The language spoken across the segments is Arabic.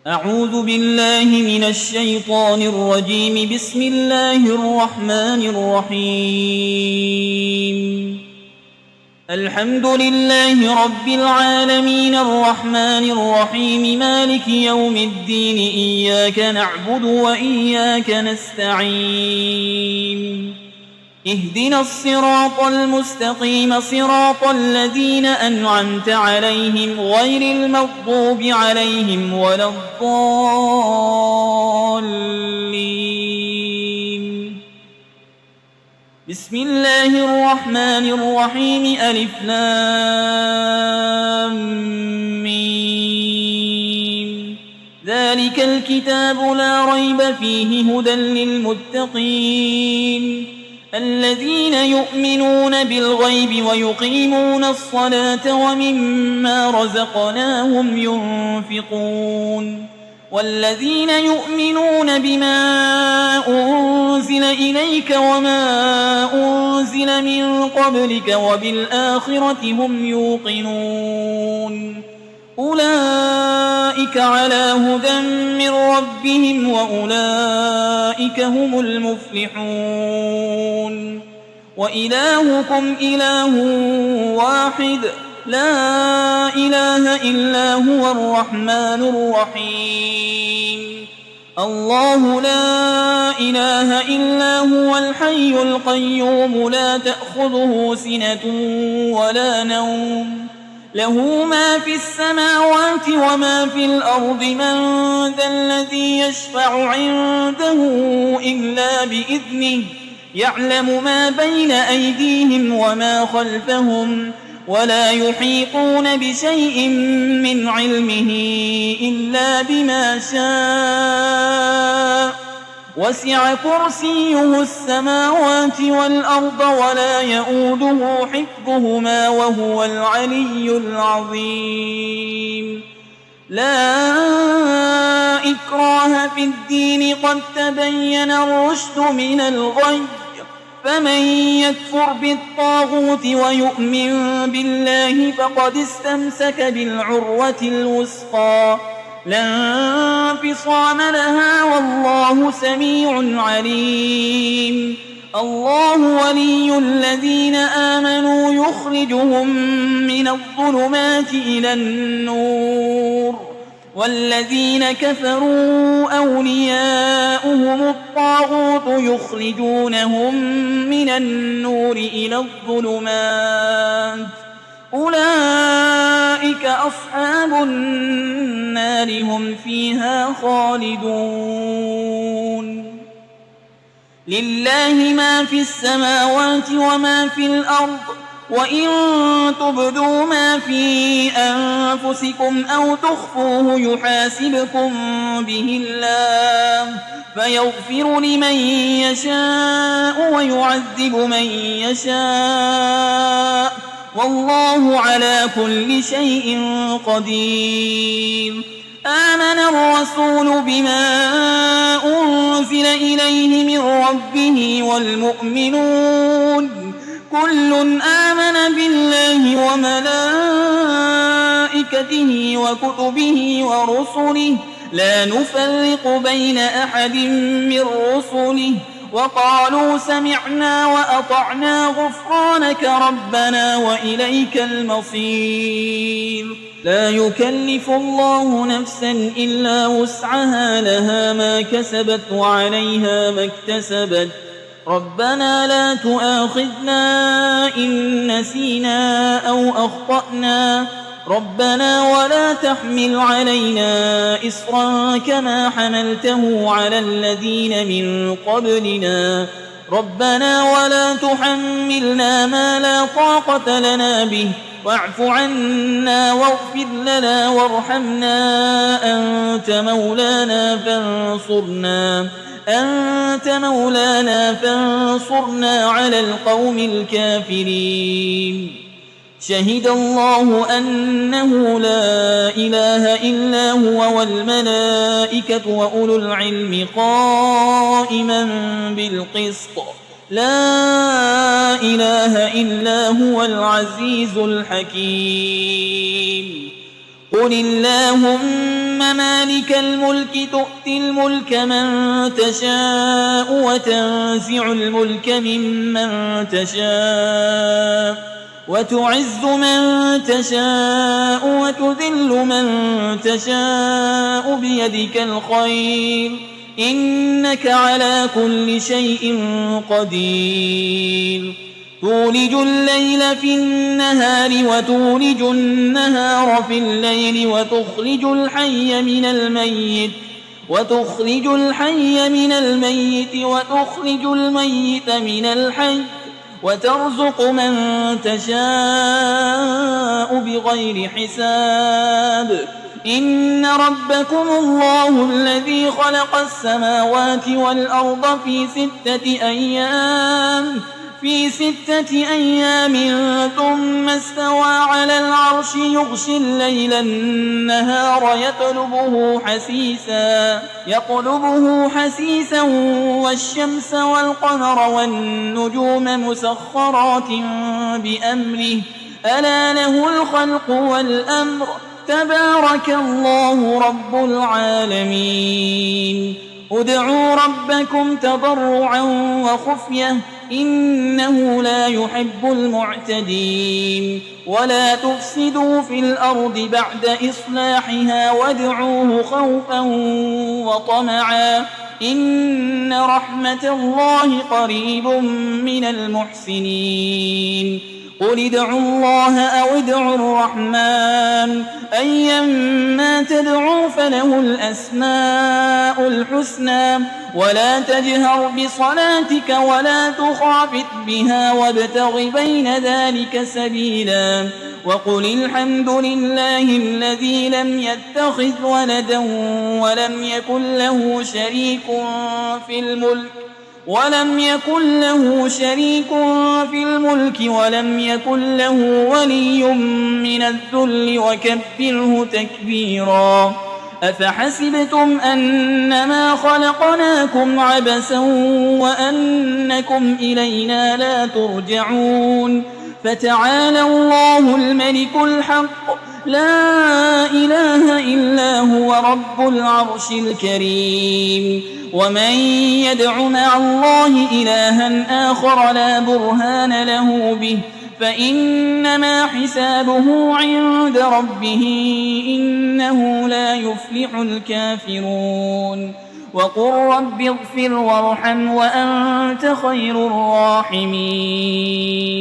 أعوذ بالله من الشيطان الرجيم. بسم الله الرحمن الرحيم. الحمد لله رب العالمين الرحمن الرحيم مالك يوم الدين. إياك نعبد وإياك نستعين. اهدنا الصراط المستقيم صراط الذين أنعمت عليهم غير المغضوب عليهم ولا الضالين. بسم الله الرحمن الرحيم. ألف لام ميم. ذلك الكتاب لا ريب فيه هدى للمتقين الذين يؤمنون بالغيب ويقيمون الصلاة ومما رزقناهم ينفقون والذين يؤمنون بما أنزل إليك وما أنزل من قبلك وبالآخرة هم يوقنون أولئك على هدى من ربهم وأولئك هم المفلحون. وإلهكم إله واحد لا إله إلا هو الرحمن الرحيم. الله لا إله إلا هو الحي القيوم لا تأخذه سنة ولا نوم له ما في السماوات وما في الأرض. من ذا الذي يشفع عنده إلا بإذنه يعلم ما بين أيديهم وما خلفهم ولا يحيطون بشيء من علمه إلا بما شاء. وسع كرسيه السماوات والأرض ولا يؤوده حفظهما وهو العلي العظيم. لا إكراه في الدين قد تبين الرشد من الغي. فمن يكفر بالطاغوت ويؤمن بالله فقد استمسك بالعروة الوثقى لا انفصام لها والله سميع عليم. الله ولي الذين آمنوا يخرجهم من الظلمات إلى النور والذين كفروا أولياؤهم الطاغوت يخرجونهم من النور إلى الظلمات. أولئك أصحاب النار هم فيها خالدون. لله ما في السماوات وما في الأرض وإن تبدوا ما في أنفسكم أو تخفوه يحاسبكم به الله فيغفر لمن يشاء ويعذب من يشاء والله على كل شيء قدير. آمن الرسول بما أنزل إليه من ربه والمؤمنون كل آمن بالله وملائكته وكتبه ورسله لا نفرق بين أحد من رسله وقالوا سمعنا وأطعنا غفرانك ربنا وإليك المصير. لا يكلف الله نفسا إلا وسعها لها ما كسبت وعليها ما اكتسبت. ربنا لا تؤاخذنا إن نسينا أو أخطأنا ربنا ولا تحمل علينا إصرا كما حملته على الذين من قبلنا ربنا ولا تحملنا ما لا طاقة لنا به واعف عنا واغفر لنا وارحمنا أنت مولانا فانصرنا على القوم الكافرين. شهد الله أنه لا إله إلا هو والملائكة وأولو العلم قائما بالقسط لا إله إلا هو العزيز الحكيم. قل اللهم مالك الملك تؤتي الملك من تشاء وتنزع الملك ممن تشاء وتعز من تشاء وتذل من تشاء بيدك الخير إنك على كل شيء قدير تولج الليل في النهار وتولج النهار في الليل وتخرج الحي من الميت وتخرج الميت من الحي وترزق من تشاء بغير حساب إن ربكم الله الذي خلق السماوات والأرض في 6 أيام ثم استوى على العرش يغشي الليل النهار يطلبه حسيسا والشمس والقمر والنجوم مسخرات بأمره ألا له الخلق والأمر تبارك الله رب العالمين ادعوا ربكم تضرعا وخفية إنه لا يحب المعتدين ولا تفسدوا في الأرض بعد إصلاحها وادعوه خوفا وطمعا إن رحمة الله قريب من المحسنين قل ادعوا الله أو ادعوا الرحمن أيما تدعوا فله الأسماء الحسنى ولا تجهر بصلاتك ولا تخافت بها وابتغ بين ذلك سبيلا وقل الحمد لله الذي لم يتخذ ولدا ولم يكن له شريك في الملك ولم يكن له ولي من الذل وكبره تكبيرا أفحسبتم أنما خلقناكم عبثا وأنكم إلينا لا ترجعون فتعالى الله الملك الحق لا إله إلا هو رب العرش الكريم ومن يدع مع الله إلها آخر لا برهان له به فإنما حسابه عند ربه إنه لا يفلح الكافرون وقل رب اغفر وارحم وأنت خير الراحمين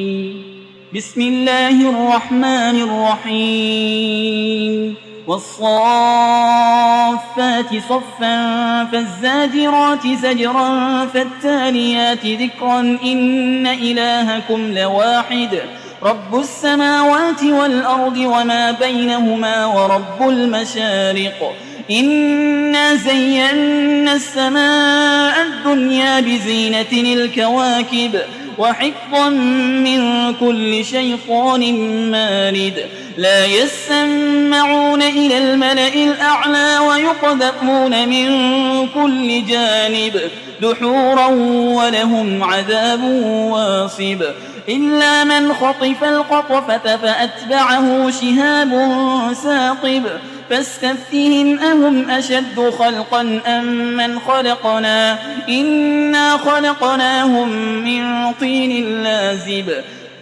بسم الله الرحمن الرحيم والصافات صفا فالزاجرات زجرا فالتاليات ذكرا إن إلهكم لواحد رب السماوات والأرض وما بينهما ورب المشارق إنا زينا السماء الدنيا بزينة الكواكب وحفظا من كل شيطان مارد لا يسمعون إلى الملأ الأعلى ويقذفون من كل جانب دحورا ولهم عذاب واصب إلا من خطف الخطفة فأتبعه شهاب ثاقب فاستفتهم أهم أشد خلقا أم من خلقنا إنا خلقناهم من طين لازب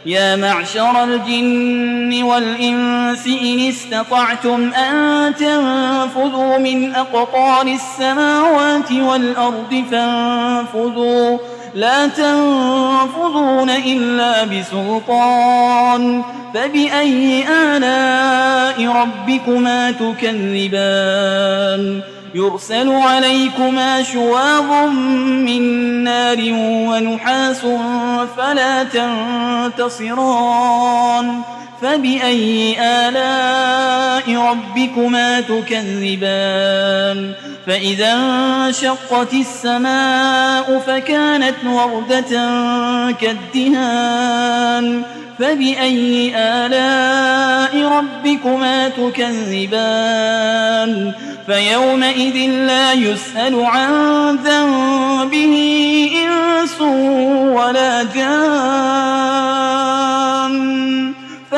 يا معشر الجن والإنس إن استطعتم أن تنفذوا من أقطار السماوات والأرض فانفذوا لا تنفذون إلا بسلطان فبأي آلاء ربكما تكذبان يرسل عليكما شواظ من نار ونحاس فلا تنتصران فبأي آلاء ربكما تكذبان فإذا انشقت السماء فكانت وردة كالدهان فبأي آلاء ربكما تكذبان فيومئذ لا يسأل عن ذنبه إنس ولا جان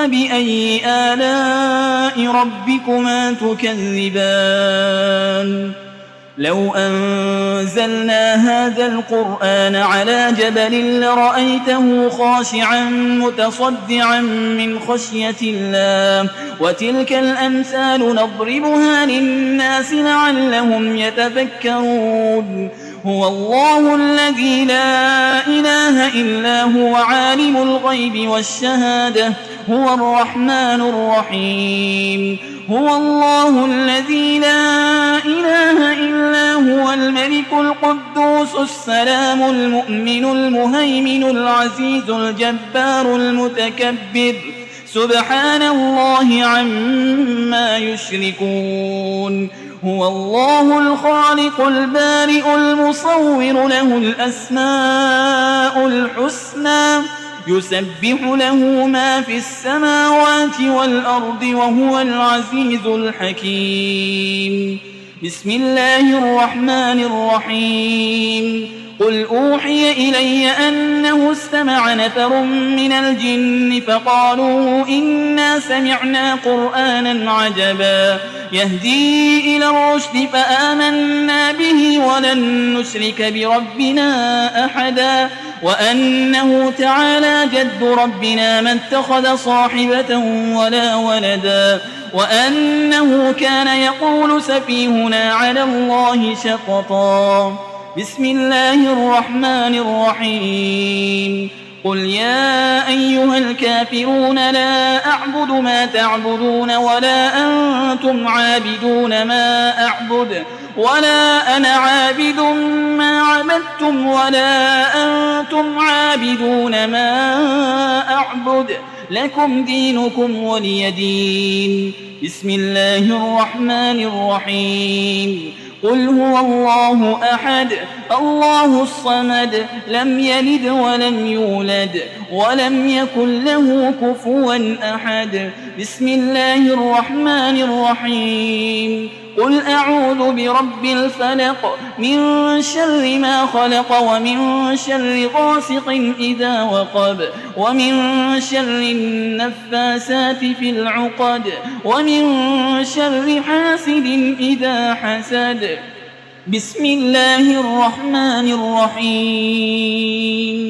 فبأي آلاء ربكما تكذبان لو أنزلنا هذا القرآن على جبل لرأيته خاشعا متصدعا من خشية الله وتلك الأمثال نضربها للناس لعلهم يتفكرون هو الله الذي لا إله إلا هو عالم الغيب والشهادة هو الرحمن الرحيم هو الله الذي لا إله إلا هو الملك القدوس السلام المؤمن المهيمن العزيز الجبار المتكبر سبحان الله عما يشركون هو الله الخالق البارئ المصور له الأسماء الحسنى يسبح له ما في السماوات والأرض وهو العزيز الحكيم بسم الله الرحمن الرحيم قل أوحي إلي أنه استمع نفر من الجن فقالوا إنا سمعنا قرآنا عجبا يهدي إلى الرشد فآمنا به ولن نشرك بربنا أحدا وأنه تعالى جد ربنا ما اتخذ صاحبة ولا ولدا وأنه كان يقول سفيهنا على الله شططا بسم الله الرحمن الرحيم قل يا أيها الكافرون لا أعبد ما تعبدون ولا أنتم عابدون ما أعبد ولا أنا عابد ما عبدتم ولا أنتم عابدون ما أعبد لكم دينكم ولي دين بسم الله الرحمن الرحيم قل هو الله أحد الله الصمد لم يلد ولم يولد ولم يكن له كفوا أحد بسم الله الرحمن الرحيم قل أعوذ برب الفلق من شر ما خلق ومن شر غاسق إذا وقب ومن شر النفاسات في العقد ومن شر حاسد إذا حسد بسم الله الرحمن الرحيم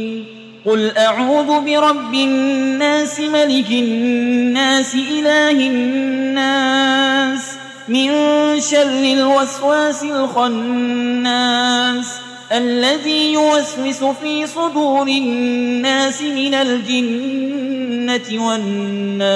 قل أعوذ برب الناس ملك الناس إله الناس من شر الوسواس الخناس الذي يوسوس في صدور الناس من الجنة والناس